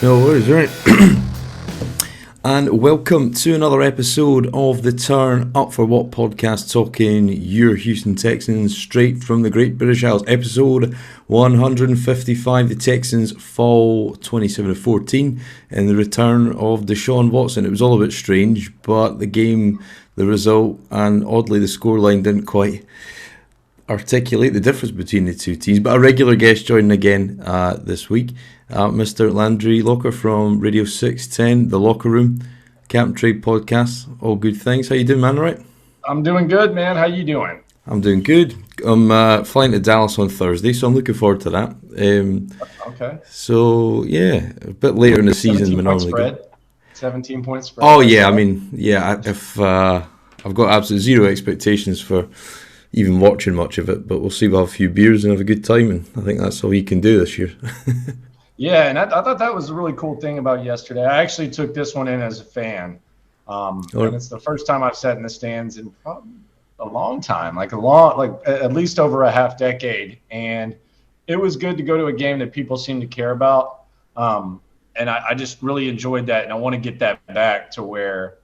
No worries, right. And welcome to another episode of the Turn Up For What podcast, talking your Houston Texans straight from the Great British Isles. Episode 155, the Texans fall 27-14 in the return of Deshaun Watson. It was all a bit strange, but the game, the result, and oddly the scoreline didn't quite articulate the difference between the two teams. But a regular guest joining again this week, Mr. Landry Locker from Radio 610, The Locker Room, Camp Trade Podcast. All good things. How you doing, man? All right? I'm doing good, man. How you doing? I'm doing good. I'm flying to Dallas on Thursday, so I'm looking forward to that. Okay. So, yeah, a bit later in the season than we normally spread. go. 17-point spread. Oh, yeah. I mean, yeah, if I've got absolutely zero expectations for even watching much of it, but we'll see. We'll have a few beers and have a good time, and I think that's all you can do this year. Yeah, and I thought that was a really cool thing about yesterday. I actually took this one in as a fan, and it's the first time I've sat in the stands in probably a long time, like at least over a half decade, and it was good to go to a game that people seem to care about, and I just really enjoyed that, and I want to get that back to where,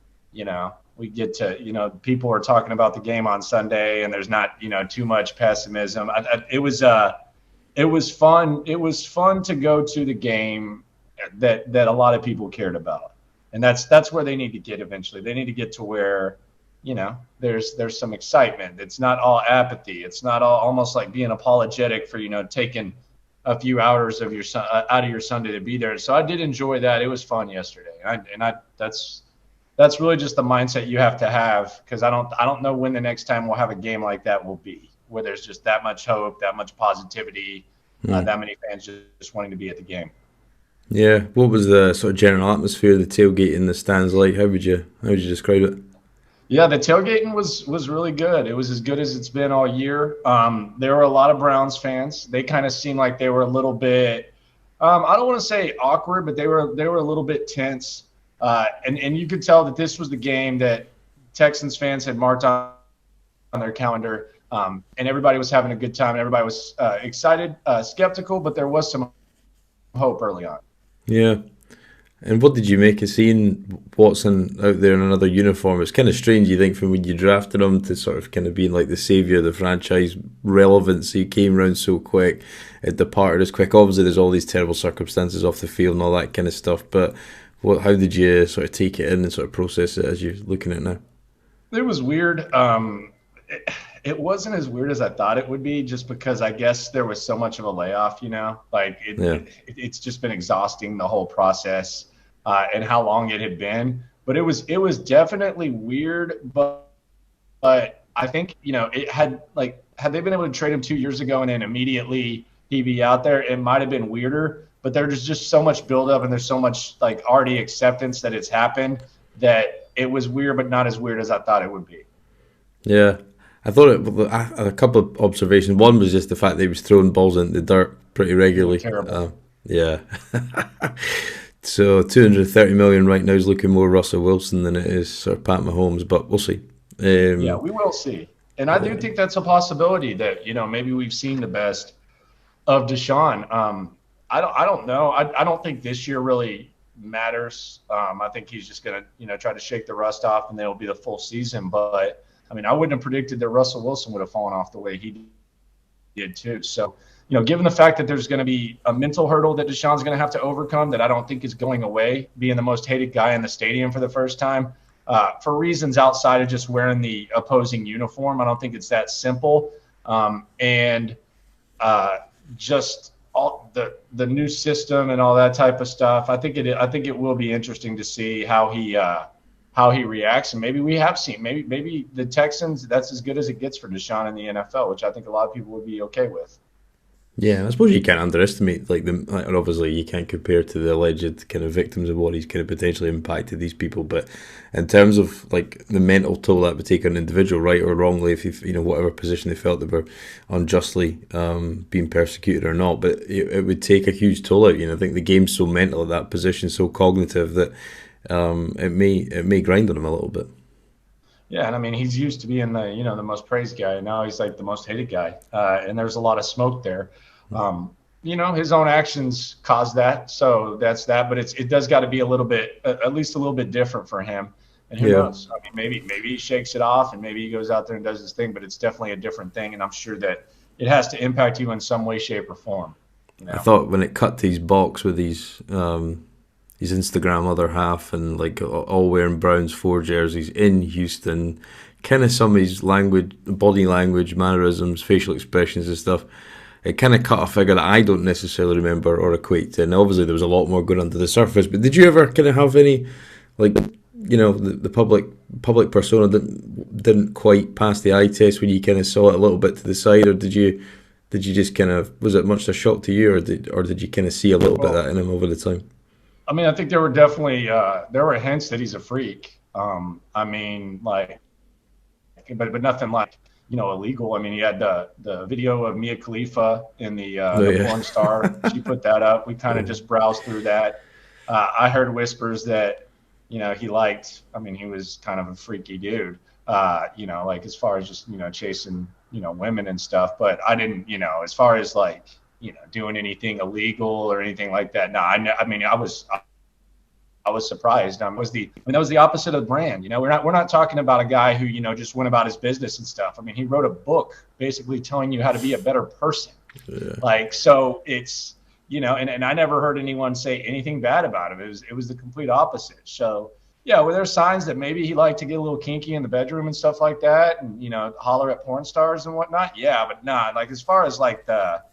we get to, people are talking about the game on Sunday and there's not, too much pessimism. It was fun. It was fun to go to the game that a lot of people cared about. And that's where they need to get eventually. They need to get to where, there's some excitement. It's not all apathy. It's not all almost like being apologetic for, taking a few hours of out of your Sunday to be there. So I did enjoy that. It was fun yesterday. That's really just the mindset you have to have, because I don't know when the next time we'll have a game like that will be, where there's just that much hope, that much positivity, that many fans just wanting to be at the game. Yeah, what was the sort of general atmosphere, the tailgate in the stands like? How would you describe it? Yeah, the tailgating was really good. It was as good as it's been all year. There were a lot of Browns fans. They kind of seemed like they were a little bit, I don't want to say awkward, but they were a little bit tense. And you could tell that this was the game that Texans fans had marked on their calendar, and everybody was having a good time. And everybody was excited, skeptical, but there was some hope early on. Yeah. And what did you make of seeing Watson out there in another uniform? It's kind of strange, you think, from when you drafted him to sort of kind of being like the saviour of the franchise. Relevancy came around so quick, it departed as quick. Obviously, there's all these terrible circumstances off the field and all that kind of stuff, but how did you sort of take it in and sort of process it as you're looking at it now? It was weird. It wasn't as weird as I thought it would be, just because I guess there was so much of a layoff, it's just been exhausting, the whole process, and how long it had been. But it was definitely weird. But I think, it had they been able to trade him 2 years ago and then immediately he'd be out there, it might have been weirder. But there's just so much buildup and there's so much already acceptance that it's happened, that it was weird, but not as weird as I thought it would be. Yeah, I thought I had a couple of observations. One was just the fact that he was throwing balls into the dirt pretty regularly. Terrible. Yeah. So $230 million right now is looking more Russell Wilson than it is sort of Pat Mahomes, but we'll see. Yeah, we will see. And I do think that's a possibility that, maybe we've seen the best of Deshaun. I don't know. I don't think this year really matters. I think he's just going to, try to shake the rust off, and then it'll be the full season. But, I mean, I wouldn't have predicted that Russell Wilson would have fallen off the way he did too. So, given the fact that there's going to be a mental hurdle that Deshaun's going to have to overcome that I don't think is going away, being the most hated guy in the stadium for the first time, for reasons outside of just wearing the opposing uniform, I don't think it's that simple. Just all the new system and all that type of stuff. I think it will be interesting to see how he reacts, and maybe we have seen maybe the Texans, that's as good as it gets for Deshaun in the NFL, which I think a lot of people would be okay with. Yeah, I suppose you can't underestimate obviously you can't compare to the alleged kind of victims of what he's kind of potentially impacted these people, but in terms of the mental toll that would take on an individual, right or wrongly, if whatever position they felt they were unjustly being persecuted or not, but it would take a huge toll out. I think the game's so mental at that position, so cognitive, that it may grind on him a little bit. Yeah, and I mean, he's used to being the most praised guy, and now he's like the most hated guy, and there's a lot of smoke there. his own actions caused that. So that's that. But it does got to be a little bit, at least a little bit different for him. And who knows? I mean, maybe he shakes it off and maybe he goes out there and does his thing. But it's definitely a different thing, and I'm sure that it has to impact you in some way, shape, or form. I thought when it cut to his box with his Instagram other half and like all wearing Browns 4 jerseys in Houston, kind of some of his language, body language, mannerisms, facial expressions and stuff, it kind of cut a figure that I don't necessarily remember or equate to. And obviously there was a lot more going under the surface. But did you ever kind of have any, like, the public persona didn't quite pass the eye test when you kind of saw it a little bit to the side, or did you just kind of, was it much a shock to you, or did you kind of see a little bit of that in him over the time? I mean, I think there were definitely there were hints that he's a freak. I mean, like, but nothing like, illegal. I mean, he had the video of Mia Khalifa in the porn star. She put that up. We kind of just browsed through that. I heard whispers that, he liked, I mean, he was kind of a freaky dude, like as far as just, chasing, women and stuff. But I didn't, as far as like, doing anything illegal or anything like that. No, I mean, I was surprised. That was the opposite of the brand. We're not talking about a guy who, just went about his business and stuff. I mean, he wrote a book basically telling you how to be a better person. Yeah. Like, so it's, and I never heard anyone say anything bad about him. It was the complete opposite. So yeah, were there signs that maybe he liked to get a little kinky in the bedroom and stuff like that, and holler at porn stars and whatnot? Yeah, but not like as far as like the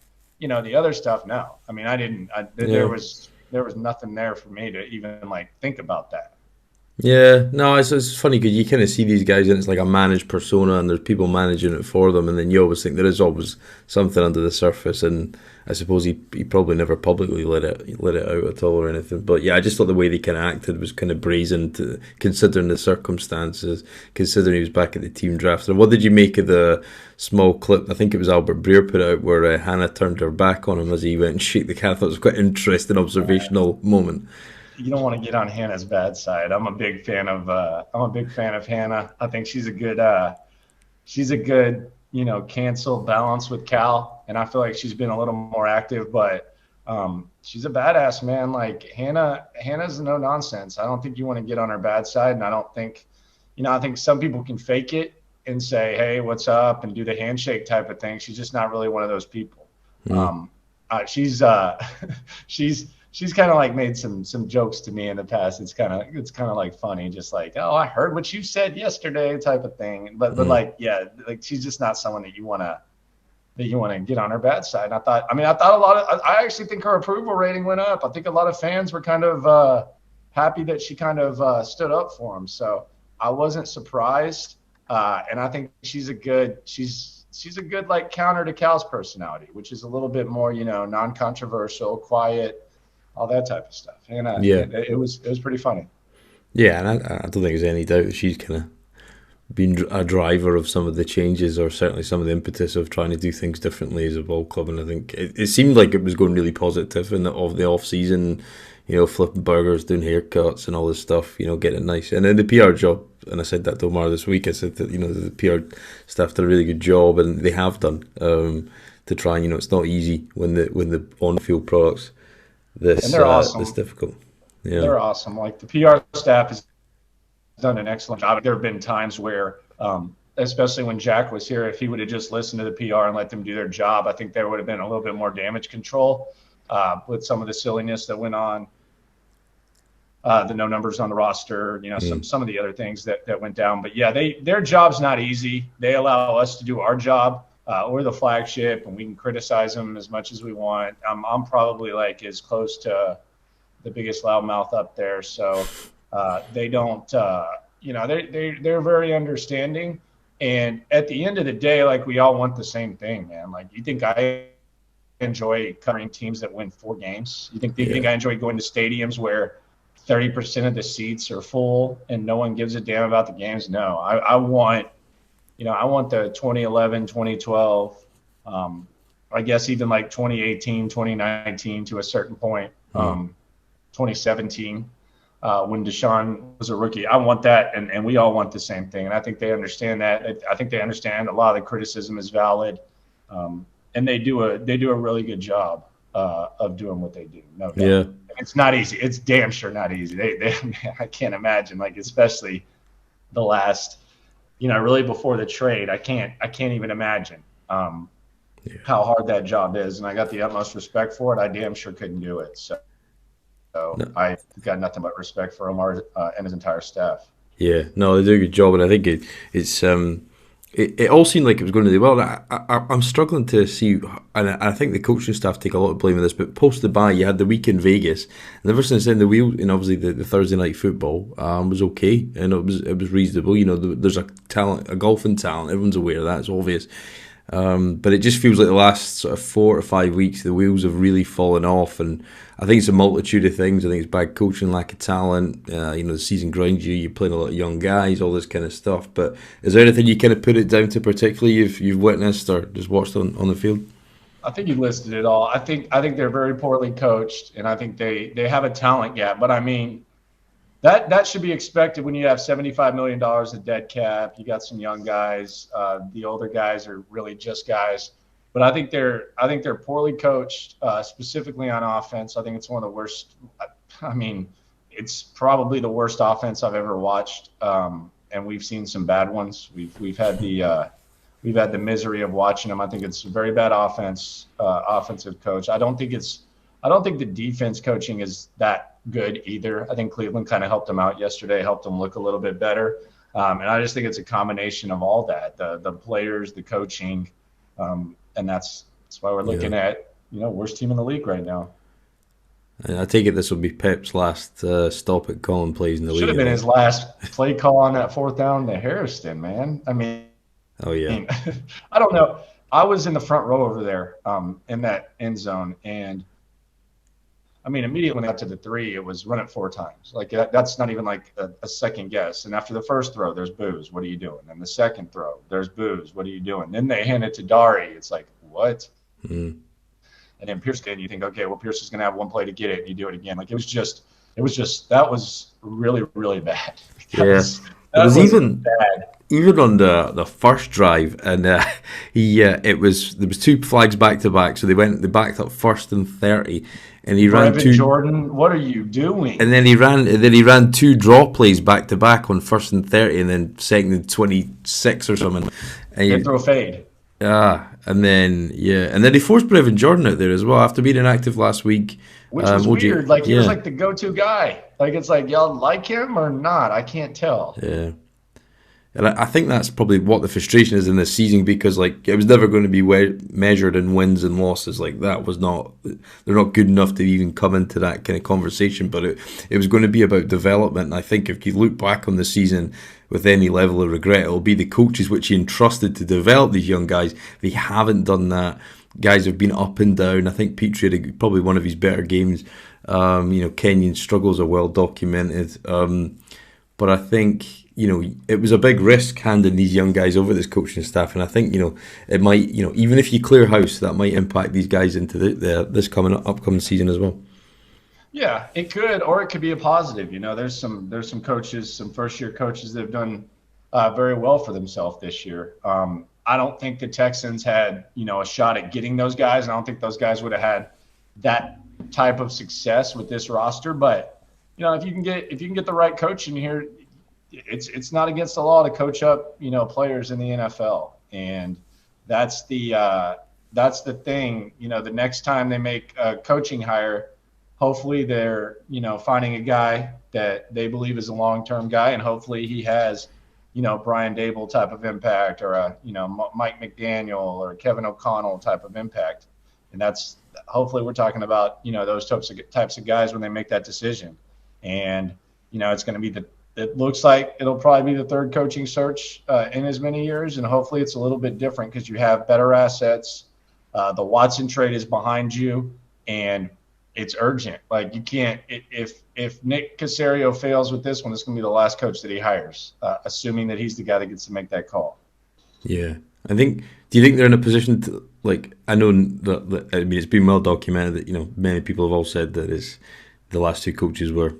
other stuff. No, I mean, I didn't. There was nothing there for me to even like think about that. Yeah, no, it's funny because you kind of see these guys and it's like a managed persona and there's people managing it for them, and then you always think there is always something under the surface, and I suppose he probably never publicly let it out at all or anything. But yeah, I just thought the way they kind of acted was kind of brazen, considering the circumstances, considering he was back at the team draft. So what did you make of the small clip? I think it was Albert Breer put out where Hannah turned her back on him as he went and shook the cat. I thought it was quite an interesting observational moment. You don't want to get on Hannah's bad side. I'm a big fan of Hannah. I think she's a good cancel balance with Cal, and I feel like she's been a little more active, but she's a badass, man. Like Hannah's no nonsense. I don't think you want to get on her bad side, and I don't think, I think some people can fake it and say, hey, what's up, and do the handshake type of thing. She's just not really one of those people. She's kind of like made some jokes to me in the past. It's kind of like funny, just like, oh, I heard what you said yesterday type of thing. But like, yeah, like she's just not someone that you want to get on her bad side. And I actually think her approval rating went up. I think a lot of fans were kind of happy that she kind of stood up for him. So I wasn't surprised. And I think she's a good like counter to Cal's personality, which is a little bit more, non-controversial, quiet, all that type of stuff. And it was pretty funny. Yeah, and I don't think there's any doubt that she's kind of been a driver of some of the changes, or certainly some of the impetus of trying to do things differently as a ball club. And I think it seemed like it was going really positive in the off season, flipping burgers, doing haircuts and all this stuff, getting it nice. And then the PR job, and I said that to Omar this week, I said that, the PR staff did a really good job, and they have done, to try and, it's not easy when the on-field products and they're awesome. This difficult. Yeah. They're awesome. Like the PR staff has done an excellent job. There have been times where, especially when Jack was here, if he would have just listened to the PR and let them do their job, I think there would have been a little bit more damage control with some of the silliness that went on. The no numbers on the roster, some of the other things that went down. But yeah, their job's not easy. They allow us to do our job. We're the flagship, and we can criticize them as much as we want. I'm probably like as close to the biggest loudmouth up there, so they don't, they're very understanding. And at the end of the day, like we all want the same thing, man. Like, you think I enjoy covering teams that win 4 games? You think I enjoy going to stadiums where 30% of the seats are full and no one gives a damn about the games? No, I want. I want the 2011, 2012, I guess even like 2018, 2019 to a certain point, 2017, when Deshaun was a rookie. I want that, and we all want the same thing. And I think they understand that. I think they understand a lot of the criticism is valid, and they do a really good job. of doing what they do. No doubt. Yeah. It's not easy. It's damn sure not easy. I can't imagine, like, especially the last, really before the trade. I can't even imagine how hard that job is. And I got the utmost respect for it. I damn sure couldn't do it. So No. I've got nothing but respect for Omar and his entire staff. Yeah, no, they do a good job, and I think it all seemed like it was going to do well. I'm struggling to see, and I think the coaching staff take a lot of blame of this. But post the bye, you had the week in Vegas, and ever since then, the wheel, and obviously the Thursday night football was okay, and it was reasonable. There's a golfing talent. Everyone's aware of that. It's obvious. But it just feels like the last sort of 4 or 5 weeks, the wheels have really fallen off, and I think it's a multitude of things. I think it's bad coaching, lack of talent. The season grinds you. You're playing a lot of young guys, all this kind of stuff. But is there anything you kind of put it down to, particularly you've witnessed or just watched on the field? I think you listed it all. I think they're very poorly coached, and I think they have a talent gap. But I mean, that should be expected when you have $75 million of dead cap. You got some young guys. The older guys are really just guys. But I think they're poorly coached, specifically on offense. I think it's one of the worst. I mean, it's probably the worst offense I've ever watched. And we've seen some bad ones. We've had the misery of watching them. I think it's a very bad offensive coach. I don't think the defense coaching is that good either. I think Cleveland kind of helped them out yesterday, helped them look a little bit better. And I just think it's a combination of all that, the players, the coaching, and that's why we're looking at, worst team in the league right now. And I take it this will be Pep's last stop at calling plays in the league. Should have been his last play call on that 4th down to Harrison, man. I mean, oh yeah. I don't know. I was in the front row over there in that end zone, and I mean, immediately when I got to the 3, it was run it 4 times. Like, that's not even like a second guess. And after the first throw, there's boos. What are you doing? And the second throw, there's boos. What are you doing? Then they hand it to Dari. It's like, what? Mm. And then Pierce, and you think, okay, well, Pierce is going to have one play to get it, and you do it again. Like, that was really, really bad. That was even bad. Even on the first drive, and there was 2 flags back to back, so they backed up 1st and 30, and he ran 2. Jordan, what are you doing? And then he ran 2 draw plays back to back on 1st and 30, and then 2nd and 26 or something. And they throw a fade. And then he forced Brevin Jordan out there as well after being inactive last week, which was weird. Like, he was like the go-to guy. Like, it's like, y'all like him or not? I can't tell. Yeah. And I think that's probably what the frustration is in this season, because like it was never going to be measured in wins and losses. Like, they're not good enough to even come into that kind of conversation. But it was going to be about development. And I think if you look back on the season with any level of regret, it'll be the coaches which he entrusted to develop these young guys. They haven't done that. Guys have been up and down. I think Petrie had probably one of his better games. Kenyon's struggles are well documented. But I think, it was a big risk handing these young guys over this coaching staff, and I think, it might, even if you clear house, that might impact these guys into this upcoming season as well. Yeah, it could, or it could be a positive. There's some coaches, some first-year coaches that have done very well for themselves this year. I don't think the Texans had, a shot at getting those guys, and I don't think those guys would have had that type of success with this roster. But if you can get the right coach in here, it's not against the law to coach up, players in the NFL. And that's the thing. The next time they make a coaching hire, hopefully they're, finding a guy that they believe is a long-term guy, and hopefully he has, Brian Dable type of impact, or a, Mike McDaniel or Kevin O'Connell type of impact. And that's hopefully we're talking about, those types of guys when they make that decision. And, it's going to be it looks like it'll probably be the 3rd coaching search in as many years. And hopefully it's a little bit different because you have better assets. The Watson trade is behind you, and it's urgent. Like, you can't, if Nick Caserio fails with this one, it's going to be the last coach that he hires, assuming that he's the guy that gets to make that call. Yeah. Do you think they're in a position to, like, I know that it's been well documented that, many people have all said that the last 2 coaches were,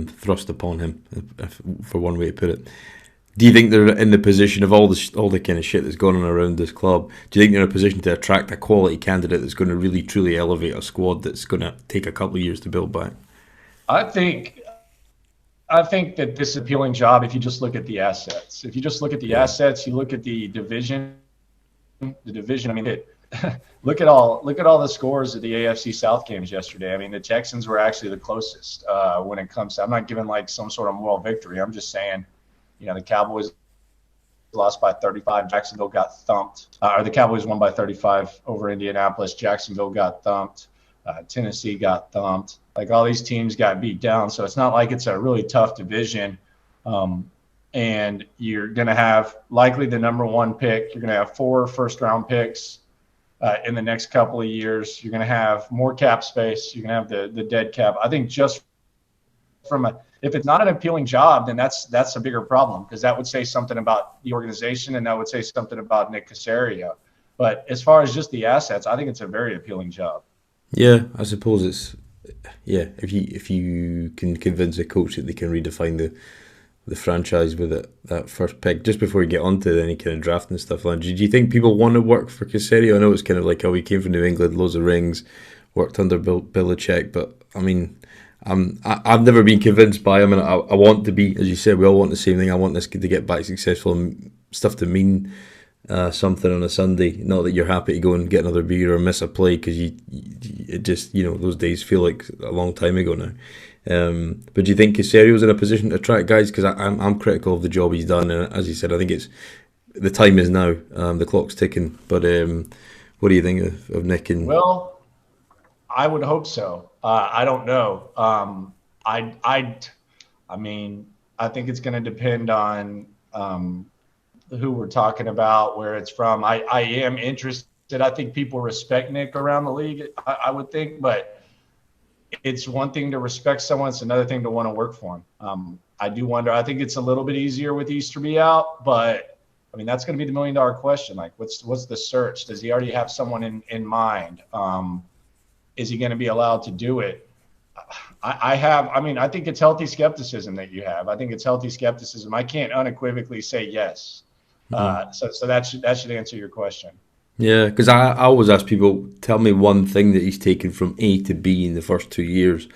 thrust upon him, for one way to put it. Do you think they're in the position of all the kind of shit that's going on around this club? Do you think they're in a position to attract a quality candidate that's going to really truly elevate a squad that's going to take a couple of years to build back? I think I think that this is an appealing job if you just look at the assets. If you just look at the Yeah. assets, you look at the division. The division. I mean, look at all the scores of the AFC South games yesterday. I mean, the Texans were actually the closest when it comes to. I'm not giving like some sort of moral victory. I'm just saying, the Cowboys lost by 35. Jacksonville got thumped. Or the Cowboys won by 35 over Indianapolis. Jacksonville got thumped. Tennessee got thumped. Like all these teams got beat down. So it's not like it's a really tough division. And you're going to have likely the number one pick. You're going to have 4 first-round picks in the next couple of years. You're going to have more cap space. You're going to have the dead cap. I think just if it's not an appealing job, then that's a bigger problem because that would say something about the organization and that would say something about Nick Caserio. But as far as just the assets, I think it's a very appealing job. Yeah, I suppose it's if you can convince a coach that they can redefine the franchise with that first pick. Just before we get on to any kind of drafting stuff, Landry, do you think people want to work for Caserio? I know it's kind of like how he came from New England, loads of rings, worked under Belichick, but I mean, I've never been convinced by him, and I want to be, as you said, we all want the same thing. I want this kid to get back successful and stuff to mean something on a Sunday. Not that you're happy to go and get another beer or miss a play because it just those days feel like a long time ago now. But do you think Caserio's in a position to attract guys? Because I'm critical of the job he's done, and as you said, I think the time is now. The clock's ticking. But what do you think of Nick? Well, I would hope so. I don't know. I mean, I think it's going to depend on who we're talking about, where it's from. I am interested. I think people respect Nick around the league, I would think, but it's one thing to respect someone. It's another thing to want to work for him. I do wonder. I think it's a little bit easier with Easterby out, but I mean, that's going to be the $1 million question. Like, what's the search? Does he already have someone in mind? Is he going to be allowed to do it? I think it's healthy skepticism that you have. I think it's healthy skepticism. I can't unequivocally say yes. So that should answer your question. Yeah, because I always ask people, tell me one thing that he's taken from A to B in the first 2 years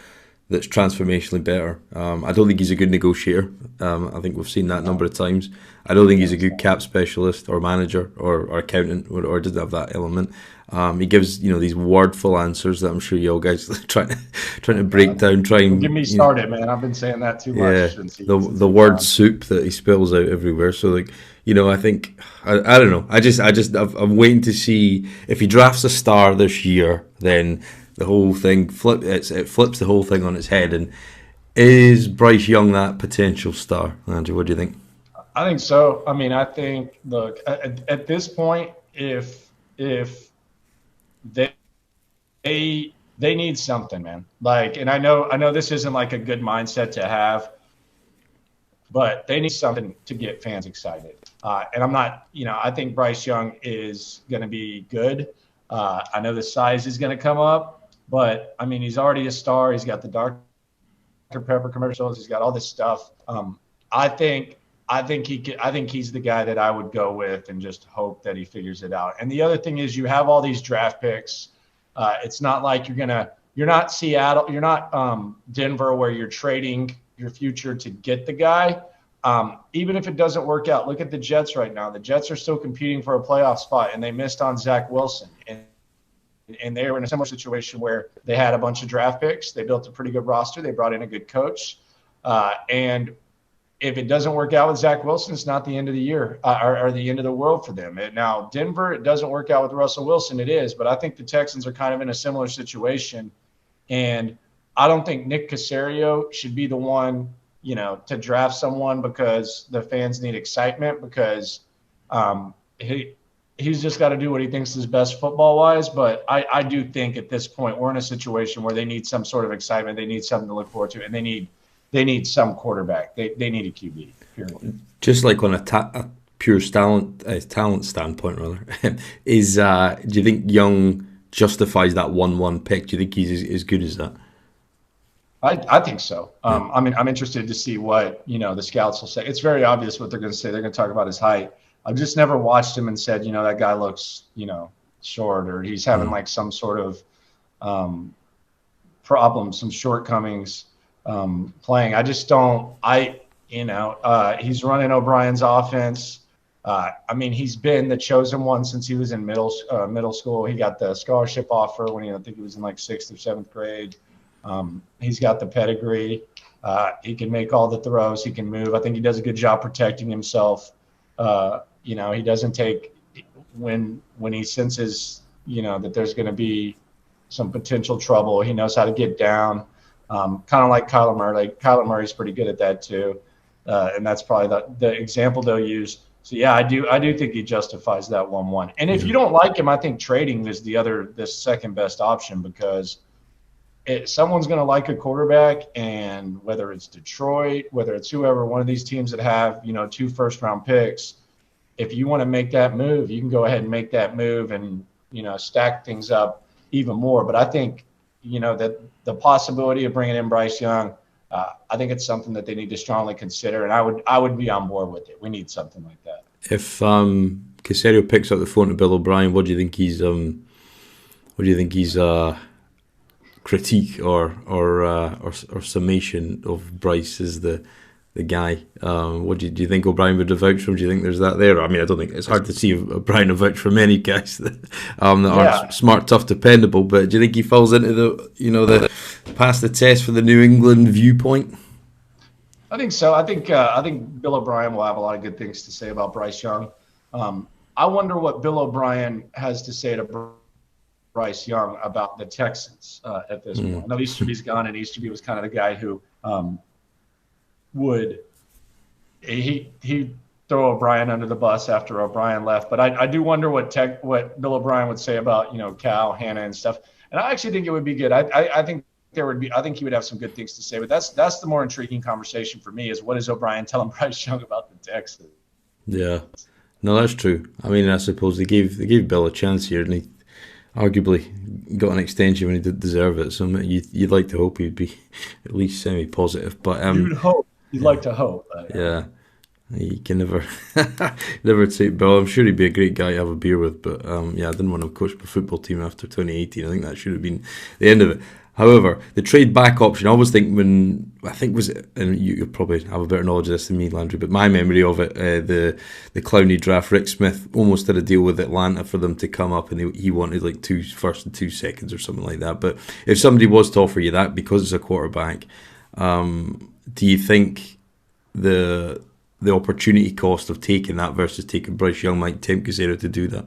that's transformationally better. I don't think he's a good negotiator. I think we've seen that a number of times. I don't think he's a good cap specialist or manager or accountant or doesn't have that element. He gives these wordful answers that I'm sure you all guys are trying to break down. Don't get me started, man. I've been saying that too much. Yeah, the word soup that he spills out everywhere. So I think I don't know. I'm waiting to see if he drafts a star this year. Then the whole thing it flips the whole thing on its head. And is Bryce Young that potential star, Andrew? What do you think? I think so. I mean, I think at this point, if they need something, man. Like, and I know this isn't like a good mindset to have, but they need something to get fans excited. And I'm not, I think Bryce Young is going to be good. I know the size is going to come up, but I mean, he's already a star. He's got the Dr. Pepper commercials. He's got all this stuff. I think he's the guy that I would go with and just hope that he figures it out. And the other thing is you have all these draft picks. It's not like you're not Seattle, you're not Denver where you're trading your future to get the guy. Even if it doesn't work out, look at the Jets right now. The Jets are still competing for a playoff spot, and they missed on Zach Wilson. And they were in a similar situation where they had a bunch of draft picks. They built a pretty good roster. They brought in a good coach. And if it doesn't work out with Zach Wilson, it's not the end of the year or the end of the world for them. Now, Denver, it doesn't work out with Russell Wilson. It is. But I think the Texans are kind of in a similar situation. And I don't think Nick Caserio should be the one, to draft someone because the fans need excitement because he's just got to do what he thinks is best football-wise. But I do think at this point we're in a situation where they need some sort of excitement. They need something to look forward to, and they need some quarterback. They need a QB, period. Just like on a pure talent standpoint, rather, do you think Young justifies that 1-1 pick? Do you think he's as good as that? I think so. I'm interested to see what, the scouts will say. It's very obvious what they're going to say. They're going to talk about his height. I've just never watched him and said, that guy looks, short, or he's having like some sort of problem, some shortcomings playing. I just don't. He's running O'Brien's offense. He's been the chosen one since he was in middle school. He got the scholarship offer when I think he was in like 6th or 7th grade. He's got the pedigree. He can make all the throws. He can move. I think he does a good job protecting himself. He doesn't take when he senses, that there's going to be some potential trouble. He knows how to get down, kind of like Kyler Murray. Kyler Murray's pretty good at that too, and that's probably the example they'll use. So yeah, I do think he justifies that 1-1. And if you don't like him, I think trading is the second best option, because someone's going to like a quarterback, and whether it's Detroit, whether it's whoever, one of these teams that have 2 first-round picks, if you want to make that move, you can go ahead and make that move and stack things up even more. But I think that the possibility of bringing in Bryce Young, I think it's something that they need to strongly consider, and I would be on board with it. We need something like that. If Caserio picks up the phone to Bill O'Brien, what do you think he's critique or summation of Bryce as the guy? What do you think O'Brien would have vouched for him? Do you think there's that there? I mean, I don't think it's hard to see O'Brien have vouched for many guys that aren't smart, tough, dependable. But do you think he falls into the pass the test for the New England viewpoint? I think so. I think Bill O'Brien will have a lot of good things to say about Bryce Young. I wonder what Bill O'Brien has to say to Bryce Young about the Texans at this point. I know Easterby's gone, and Easterby was kind of the guy who would throw O'Brien under the bus after O'Brien left. But I do wonder what Bill O'Brien would say about Cal, Hannah, and stuff. And I actually think it would be good. I think he would have some good things to say. But that's the more intriguing conversation for me, is what is O'Brien telling Bryce Young about the Texans? Yeah, no, that's true. I mean, I suppose they gave Bill a chance here, and he arguably got an extension when he did deserve it. So you'd like to hope he'd be at least semi-positive. But you would hope. You'd like to hope. Yeah. You can never take Bill. I'm sure he'd be a great guy to have a beer with, but I didn't want to coach my football team after 2018. I think that should have been the end of it. However, the trade back option, I always think and you probably have a better knowledge of this than me, Landry, but my memory of it, the Clowney draft, Rick Smith almost did a deal with Atlanta for them to come up, and he wanted like 2 firsts and 2 seconds or something like that. But if somebody was to offer you that because it's a quarterback, do you think the opportunity cost of taking that versus taking Bryce Young might tempt Caserio to do that?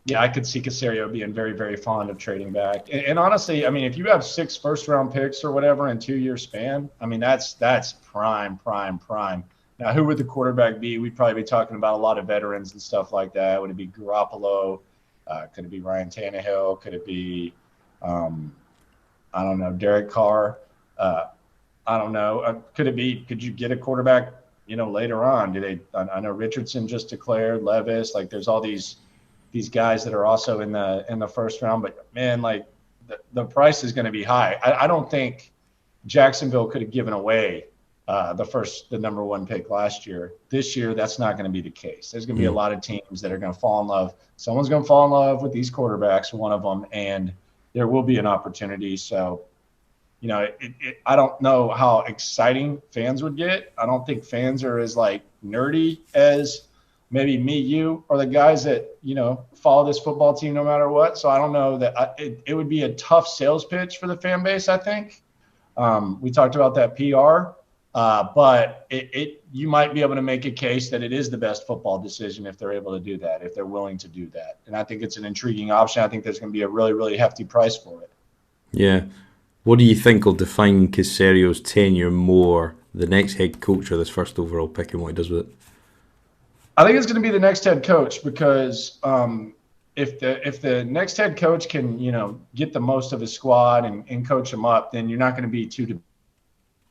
Yeah, I could see Caserio being very, very fond of trading back. And honestly, I mean, if you have 6 first-round picks or whatever in 2-year span, I mean, that's prime. Now, who would the quarterback be? We'd probably be talking about a lot of veterans and stuff like that. Would it be Garoppolo? Could it be Ryan Tannehill? Could it be, I don't know, Derek Carr? I don't know. Could you get a quarterback, later on? I know Richardson just declared, Levis, like there's all these guys that are also in the first round, but man, like the price is going to be high. I don't think Jacksonville could have given away the number 1 pick last year. This year, that's not going to be the case. There's going to be a lot of teams that are going to fall in love. Someone's going to fall in love with these quarterbacks, one of them, and there will be an opportunity. So, I don't know how exciting fans would get. I don't think fans are as like nerdy as maybe me, you, or the guys that, follow this football team no matter what. So I don't know that it would be a tough sales pitch for the fan base, I think. We talked about that PR, but you might be able to make a case that it is the best football decision if they're able to do that, if they're willing to do that. And I think it's an intriguing option. I think there's going to be a really, really hefty price for it. Yeah. What do you think will define Caserio's tenure more, the next head coach or this first overall pick, and what he does with it? I think it's going to be the next head coach, because if the next head coach can, get the most of his squad and coach them up, then you're not going to be too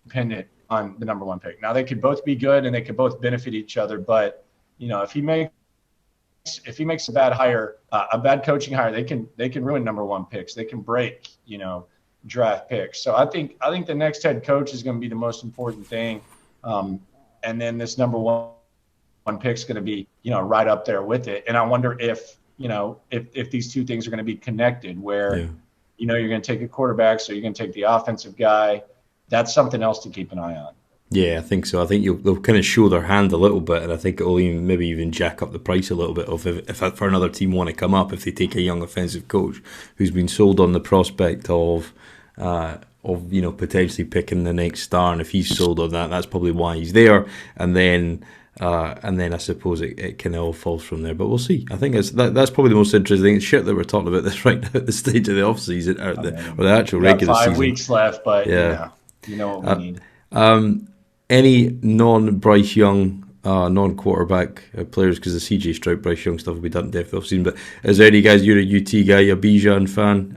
dependent on the number 1 pick. Now, they could both be good and they could both benefit each other, but if he makes a bad hire, a bad coaching hire, they can ruin number 1 picks. They can break, draft picks. So I think the next head coach is going to be the most important thing. And then this number one pick is going to be, right up there with it. And I wonder if these two things are going to be connected where, you're going to take a quarterback, so you're going to take the offensive guy. That's something else to keep an eye on. Yeah, I think so. I think they'll kind of show their hand a little bit, and I think it'll maybe even jack up the price a little bit of if for another team want to come up, if they take a young offensive coach who's been sold on the prospect of potentially picking the next star, and if he's sold on that, that's probably why he's there. And then I suppose it kind of all falls from there. But we'll see. I think that's probably the most interesting shit that we're talking about this right now at the stage of the off season or the actual regular season. 5 weeks left, but you know what we need. Any non-Bryce Young, non-quarterback players, because the CJ Stroud, Bryce Young stuff will be done definitely off season. But is there any guys, you're a UT guy, a Bijan fan,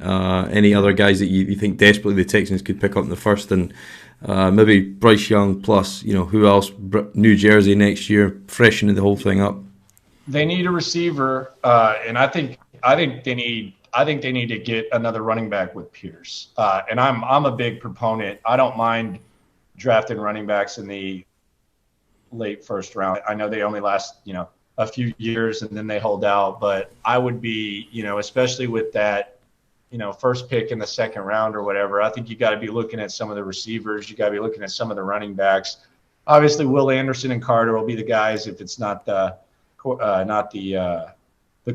any other guys that you think desperately the Texans could pick up in the first, and maybe Bryce Young plus, who else? New Jersey next year, freshening the whole thing up. They need a receiver, and I think they need to get another running back with Pierce. And I'm a big proponent. I don't mind drafting running backs in the late first round. I know they only last, a few years and then they hold out, but I would be, especially with that, first pick in the second round or whatever, I think you got to be looking at some of the receivers. You got to be looking at some of the running backs. Obviously, Will Anderson and Carter will be the guys if it's not the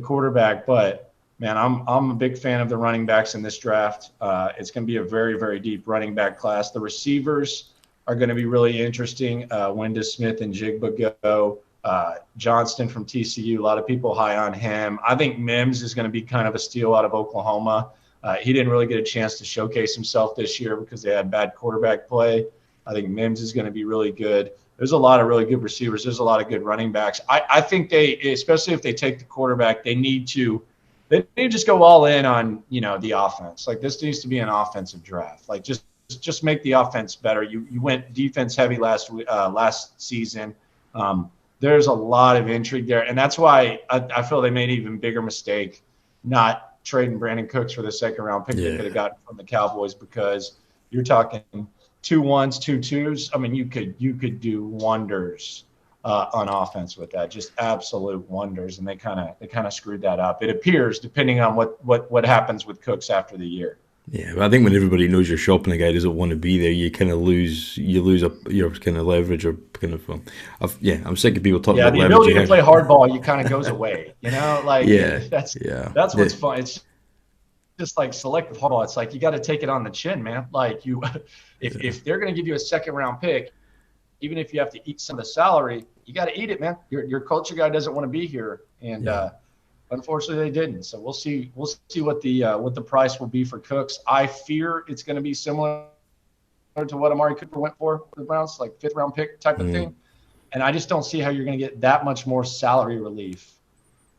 quarterback, but man, I'm a big fan of the running backs in this draft. It's going to be a very, very deep running back class. The receivers are going to be really interesting. When does Smith and Jigba go? Johnston from TCU, a lot of people high on him. I think Mims is going to be kind of a steal out of Oklahoma. He didn't really get a chance to showcase himself this year because they had bad quarterback play. I think Mims is going to be really good. There's a lot of really good receivers. There's a lot of good running backs. I think they, especially if they take the quarterback, they need to just go all in on, the offense. Like, this needs to be an offensive draft. Like, just make the offense better. You went defense heavy last season. There's a lot of intrigue there, and that's why I feel they made an even bigger mistake not trading Brandon Cooks for the second round pick they could have gotten from the Cowboys, because you're talking 2 1s, 2 2s. I mean, you could do wonders on offense with that, just absolute wonders, and they kind of screwed that up. It appears, depending on what happens with Cooks after the year. Yeah, but I think when everybody knows you're shopping a guy who doesn't want to be there, you kind of lose your kind of leverage or kind of. I'm sick of people talking about leverage. Yeah, the ability to play hardball, you kind of goes away. That's what's fun. It's just like selective hardball. It's like you got to take it on the chin, man. Like if they're going to give you a second round pick, even if you have to eat some of the salary, you got to eat it, man. Your culture guy doesn't want to be here, and. Unfortunately, they didn't. So we'll see what the price will be for Cooks. I fear it's going to be similar to what Amari Cooper went for the Browns, like 5th round pick type of thing. And I just don't see how you're going to get that much more salary relief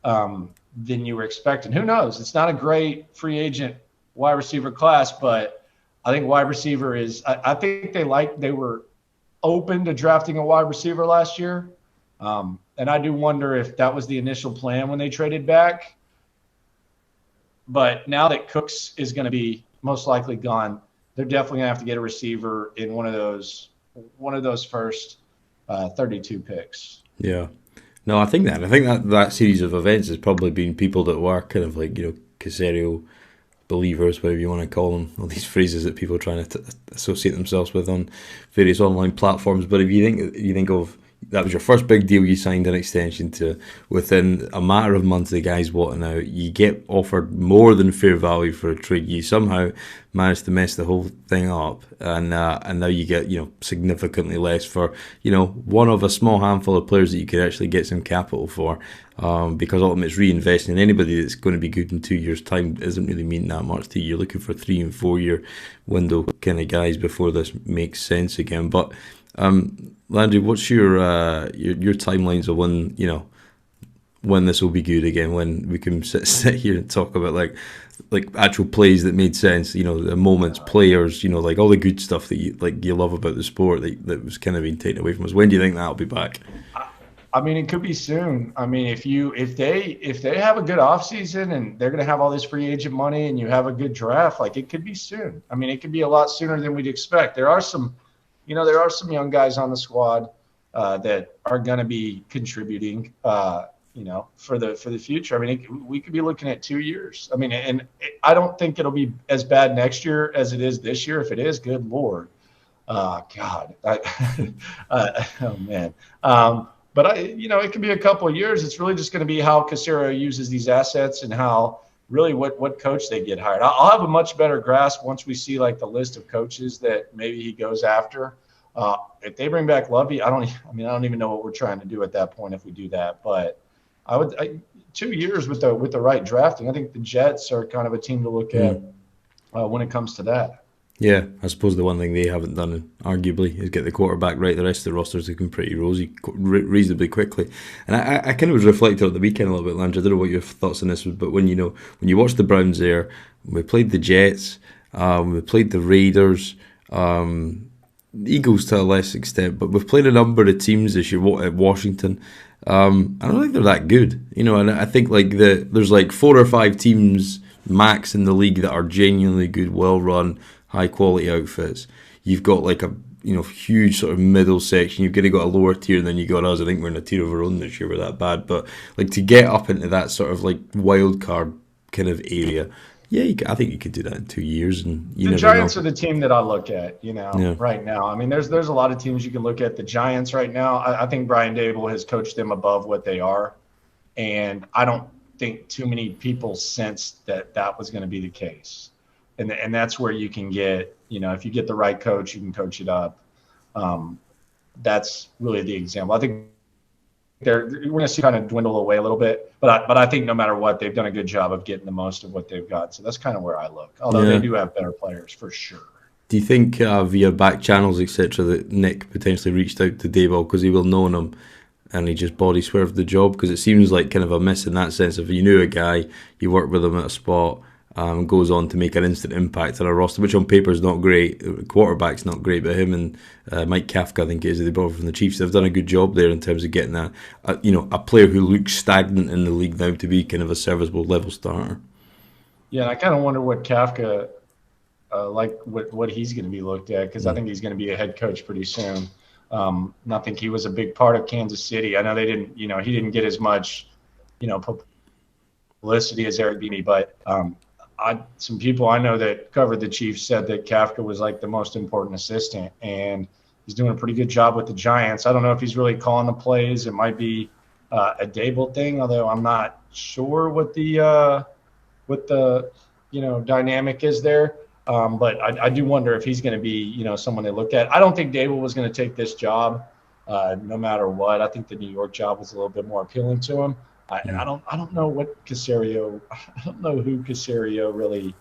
than you were expecting. Who knows? It's not a great free agent wide receiver class, but I think wide receiver is. I think they were open to drafting a wide receiver last year. And I do wonder if that was the initial plan when they traded back. But now that Cooks is going to be most likely gone, they're definitely going to have to get a receiver in one of those first 32 picks. Yeah. No, I think that series of events has probably been people that were kind of like, Caserio believers, whatever you want to call them, all these phrases that people are trying to associate themselves with on various online platforms. But if you think of that was your first big deal, you signed an extension to, within a matter of months the guy's wanting out, you get offered more than fair value for a trade, you somehow managed to mess the whole thing up, and now you get significantly less for one of a small handful of players that you could actually get some capital for, because ultimately it's reinvesting. Anybody that's going to be good in 2 years' time doesn't really mean that much to you. You're looking for 3 and 4 year window kind of guys before this makes sense again. But Landry, what's your timelines of when this will be good again? When we can sit here and talk about like actual plays that made sense? The moments, players, like all the good stuff that you love about the sport that was kind of being taken away from us. When do you think that'll be back? I mean, it could be soon. I mean, if they have a good offseason and they're going to have all this free agent money and you have a good draft, like it could be soon. I mean, it could be a lot sooner than we'd expect. There are some young guys on the squad that are going to be contributing, for the future. I mean, we could be looking at 2 years. I mean, and I don't think it'll be as bad next year as it is this year. If it is, good Lord. God, oh man. But it could be a couple of years. It's really just going to be how Caserio uses these assets and how really what coach they get hired. I'll have a much better grasp once we see like the list of coaches that maybe he goes after. If they bring back Lovey, I don't even know what we're trying to do at that point if we do that. But 2 years with the right drafting. I think the Jets are kind of a team to look at when it comes to that. Yeah, I suppose the one thing they haven't done, arguably, is get the quarterback right. The rest of the roster's looking pretty rosy reasonably quickly. And I kind of was reflecting on the weekend a little bit, Landry. I don't know what your thoughts on this was, but when you watch the Browns there, we played the Jets, we played the Raiders, Eagles to a less extent, but we've played a number of teams this year at Washington. I don't think they're that good, and I think there's like 4 or 5 teams max in the league that are genuinely good, well-run, high-quality outfits. You've got like a huge sort of middle section. You've got a lower tier, and then you got us. I think we're in a tier of our own this year. We're that bad, but like to get up into that sort of like wild card kind of area. Yeah, I think you could do that in 2 years, and the Giants are the team that I look at, right now. I mean, there's a lot of teams you can look at. The Giants right now, I think Brian Dable has coached them above what they are, and I don't think too many people sensed that was going to be the case, and that's where you can get, if you get the right coach, you can coach it up. That's really the example. I think we're going to see kind of dwindle away a little bit, but I think no matter what, they've done a good job of getting the most of what they've got. So that's kind of where I look. Although they do have better players for sure. Do you think via back channels, etc., that Nick potentially reached out to Dayball because he will know him, and he just body swerved the job? Because it seems like kind of a miss in that sense. If you knew a guy, you worked with him at a spot, goes on to make an instant impact on a roster, which on paper is not great. Quarterback's not great, but him and Mike Kafka, I think it is, they brought from the Chiefs. They've done a good job there in terms of getting a player who looks stagnant in the league now to be kind of a serviceable level starter. Yeah, and I kind of wonder what Kafka, what he's going to be looked at, because I think he's going to be a head coach pretty soon. And I think he was a big part of Kansas City. I know they didn't, he didn't get as much, publicity as Eric Bieniemy, but some people I know that covered the Chiefs said that Kafka was like the most important assistant, and he's doing a pretty good job with the Giants. I don't know if he's really calling the plays. It might be a Dable thing, although I'm not sure what the dynamic is there. But I do wonder if he's going to be, someone they look at. I don't think Dable was going to take this job no matter what. I think the New York job was a little bit more appealing to him. And I don't know what Caserio. I don't know who Caserio really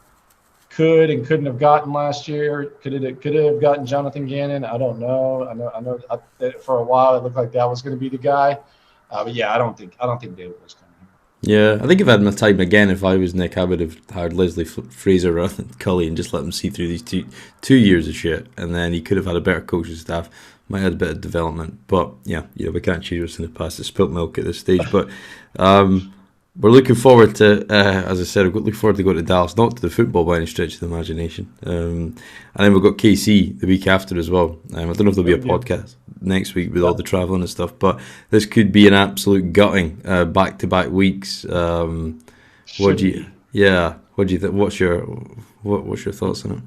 could and couldn't have gotten last year. Could it have gotten Jonathan Gannon? I don't know. I know that for a while it looked like that was going to be the guy. But yeah, I don't think David was coming. Yeah, I think if I had my time again, if I was Nick, I would have hired Leslie Fraser rather than Cully and just let him see through these two years of shit, and then he could have had a better coaching staff. Might have had a bit of development, but yeah, we can't change what's in the past. It's spilt milk at this stage, but we're looking forward to, as I said, we're looking forward to going to Dallas, not to the football by any stretch of the imagination. And then we've got KC the week after as well. I don't know if there'll be a podcast next week with all the travelling and stuff, but this could be an absolute gutting back-to-back weeks. What do you think? What's your thoughts on it?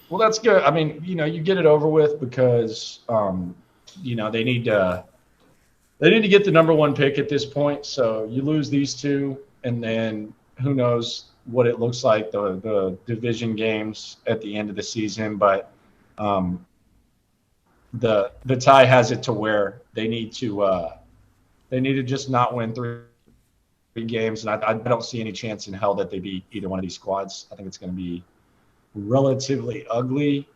Well, that's good. I mean, you get it over with because, they need to get the number one pick at this point. So you lose these two, and then who knows what it looks like, the division games at the end of the season. But the tie has it to where they need to just not win three games. And I don't see any chance in hell that they beat either one of these squads. I think it's going to be relatively ugly,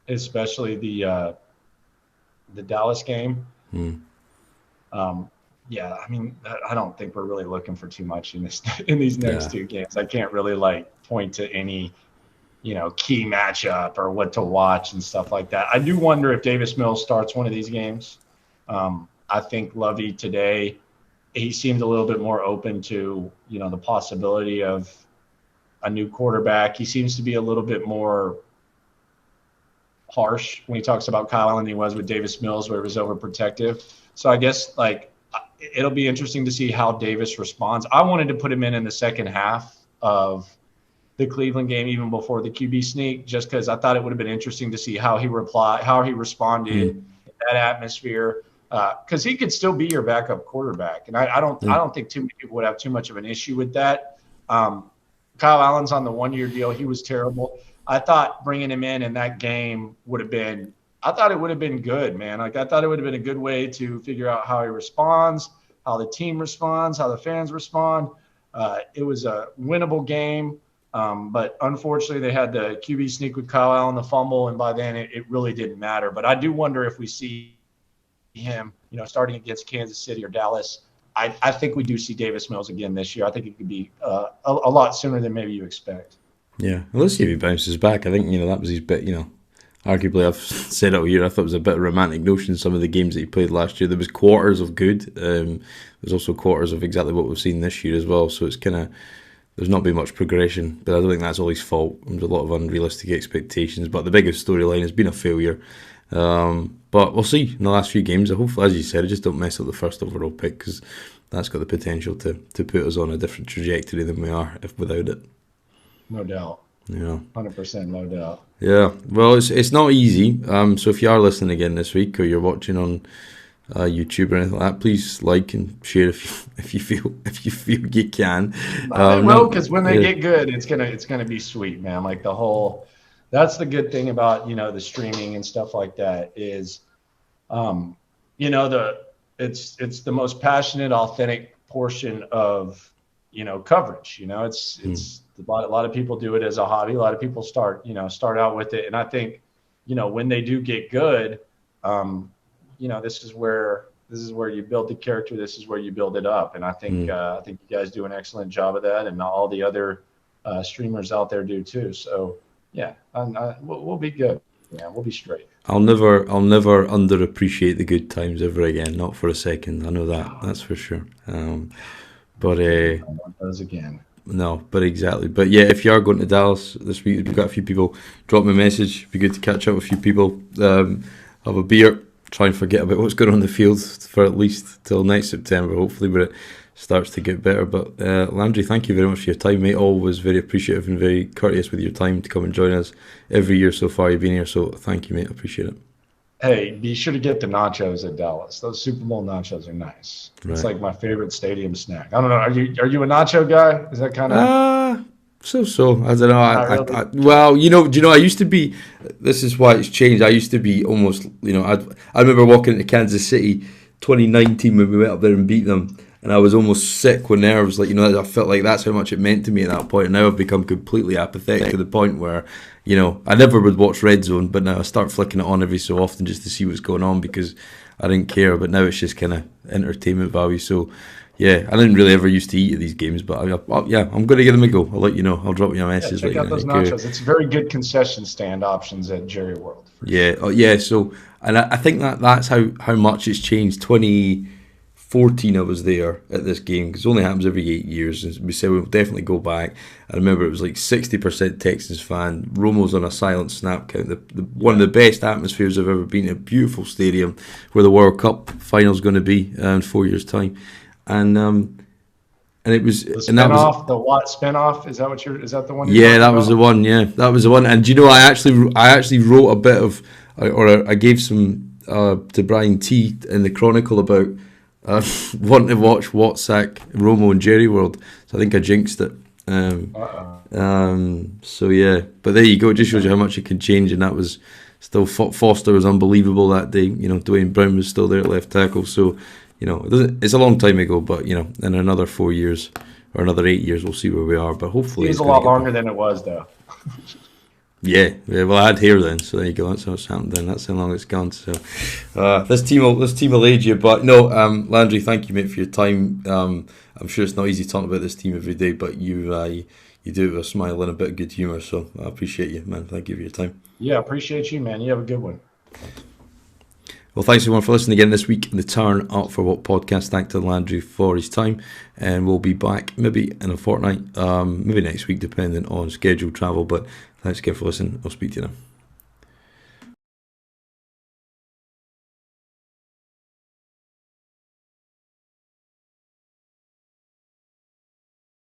especially the Dallas game. Yeah, I mean, I don't think we're really looking for too much in these next two games. I can't really point to any, key matchup or what to watch and stuff like that. I do wonder if Davis Mills starts one of these games. I I think Lovey today, he seemed a little bit more open to, the possibility of a new quarterback. He seems to be a little bit more harsh when he talks about Kyle Allen than he was with Davis Mills, where he was overprotective. So I guess it'll be interesting to see how Davis responds. I wanted to put him in the second half of the Cleveland game, even before the QB sneak, just because I thought it would have been interesting to see how he responded in that atmosphere. Because he could still be your backup quarterback, and I don't think too many people would have too much of an issue with that. Kyle Allen's on the 1-year deal. He was terrible. I thought bringing him in that game would have been. I thought it would have been good, man. I thought it would have been a good way to figure out how he responds, how the team responds, how the fans respond. It was a winnable game. But unfortunately, they had the QB sneak with Kyle Allen, the fumble, and by then it really didn't matter. But I do wonder if we see him, starting against Kansas City or Dallas. I think we do see Davis Mills again this year. I think it could be a lot sooner than maybe you expect. Yeah, well, let's see if he bounces back. I think that was his bit. Arguably, I've said it all year, I thought it was a bit of a romantic notion. Some of the games that he played last year, there was quarters of good. There's also quarters of exactly what we've seen this year as well. So it's kind of. There's not been much progression, but I don't think that's all his fault. There's a lot of unrealistic expectations, but the biggest storyline has been a failure. But we'll see in the last few games. Hopefully, as you said, just don't mess up the first overall pick, because that's got the potential to put us on a different trajectory than we are without it. No doubt. Yeah. 100%, no doubt. Yeah. Well, it's not easy. So if you are listening again this week, or you're watching on YouTube or anything like that, please like and share if you feel you can. Because when they get good, it's gonna be sweet, man. Like that's the good thing about the streaming and stuff like that is, it's the most passionate, authentic portion of coverage. It's a lot of people do it as a hobby. A lot of people start out with it, and I think when they do get good. This is where you build the character. This is where you build it up. And I think you guys do an excellent job of that, and all the other streamers out there do too. So yeah, we'll be good. Yeah, we'll be straight. I'll never underappreciate the good times ever again. Not for a second. I know that's for sure. But those again. No, but exactly. But yeah, if you are going to Dallas this week, we've got a few people. Drop me a message. It'd be good to catch up with a few people. Have a beer. Try and forget about what's going on in the field for at least till next September, hopefully, where it starts to get better. But Landry, thank you very much for your time, mate. Always very appreciative and very courteous with your time to come and join us every year so far you've been here. So thank you, mate. I appreciate it. Hey, be sure to get the nachos at Dallas. Those Super Bowl nachos are nice. Right. It's like my favorite stadium snack. I don't know. Are you a nacho guy? Is that kind of So I don't know. Well, do you know? I used to be. This is why it's changed. I used to be almost. I remember walking into Kansas City, 2019, when we went up there and beat them, and I was almost sick with nerves. I felt like that's how much it meant to me at that point. And now I've become completely apathetic to the point where, I never would watch Red Zone, but now I start flicking it on every so often just to see what's going on because I didn't care. But now it's just kind of entertainment value. So. Yeah, I didn't really ever used to eat at these games, but I'm going to give them a go. I'll let you know. I'll drop you a message. Check out those nachos. It's very good concession stand options at Jerry World. Yeah, So, and I think that's how much it's changed. 2014, I was there at this game because it only happens every 8 years. And we said we'll definitely go back. I remember it was like 60% Texans fan. Romo's on a silent snap count. One of the best atmospheres I've ever been in. A beautiful stadium where the World Cup final's going to be in 4 years' time. And it was the spinoff, the Watt spinoff. Is that the one? Yeah, that was the one. Yeah, that was the one. And I actually wrote a bit of, or I gave some to Brian T in the Chronicle about wanting to watch Watt sack Romo and Jerry World. So I think I jinxed it. So yeah, but there you go. It just shows you how much it can change. And that was still Foster was unbelievable that day. Dwayne Brown was still there at left tackle. So. It's a long time ago, but in another 4 years or another 8 years, we'll see where we are. But hopefully, it's a lot longer than it was, though. Yeah. Well, I had hair then, so there you go. That's what's happened then. That's how long it's gone. So this team will age you. But no, Landry, thank you, mate, for your time. I'm sure it's not easy talking about this team every day, but you do it with a smile and a bit of good humour. So I appreciate you, man. Thank you for your time. Yeah, appreciate you, man. You have a good one. Well, thanks everyone for listening again this week in the Turn Up For What podcast. Thanks to Landry for his time, and we'll be back maybe in a fortnight, maybe next week depending on scheduled travel, but thanks again for listening. I'll speak to you then.